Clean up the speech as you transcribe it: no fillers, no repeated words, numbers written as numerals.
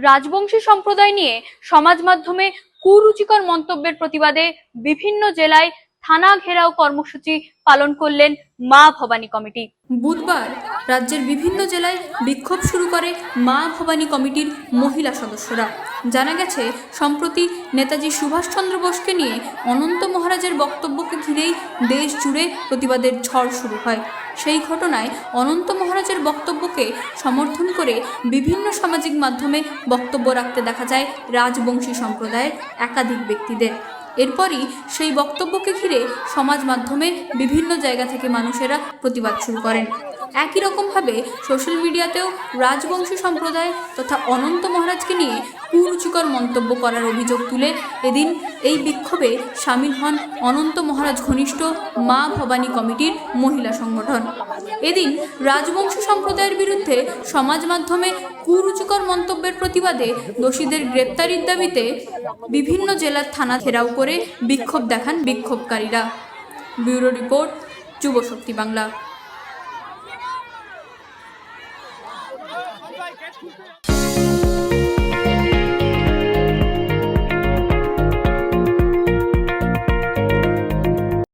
রাজবংশী সম্প্রদায় নিয়ে সমাজ মাধ্যমে কুরুচিকর মন্তব্যের প্রতিবাদে বিভিন্ন জেলায় থানা ঘেরাও কর্মসূচি পালন করলেন মা ভবানী কমিটি। বুধবার রাজ্যের বিভিন্ন জেলায় বিক্ষোভ শুরু করে মা ভবানী কমিটির মহিলা সদস্যরা। জানা গেছে, সম্প্রতি নেতাজি সুভাষচন্দ্র বোসকে নিয়ে অনন্ত মহারাজের বক্তব্যকে ঘিরেই দেশ জুড়ে প্রতিবাদের ঝড় শুরু হয়। সেই ঘটনায় অনন্ত মহারাজের বক্তব্যকে সমর্থন করে বিভিন্ন সামাজিক মাধ্যমে বক্তব্য রাখতে দেখা যায় রাজবংশী সম্প্রদায়ের একাধিক ব্যক্তিদের। এরপরই সেই বক্তব্যকে ঘিরে সমাজ মাধ্যমে বিভিন্ন জায়গা থেকে মানুষেরা প্রতিবাদ শুরু করেন। একই রকমভাবে সোশ্যাল মিডিয়াতেও রাজবংশী সম্প্রদায় তথা অনন্ত মহারাজকে নিয়ে কুরুচিকর মন্তব্য করার অভিযোগ তুলে এদিন এই বিক্ষোভে সামিল হন অনন্ত মহারাজ ঘনিষ্ঠ মা ভবানী কমিটির মহিলা সংগঠন। এদিন রাজবংশী সম্প্রদায়ের বিরুদ্ধে সমাজ মাধ্যমে কুরুচিকর মন্তব্যের প্রতিবাদে দোষীদের গ্রেপ্তারির দাবিতে বিভিন্ন জেলার থানা ঘেরাও করে বিক্ষোভ দেখান বিক্ষোভকারীরা। ব্যুরো রিপোর্ট, যুব শক্তি বাংলা।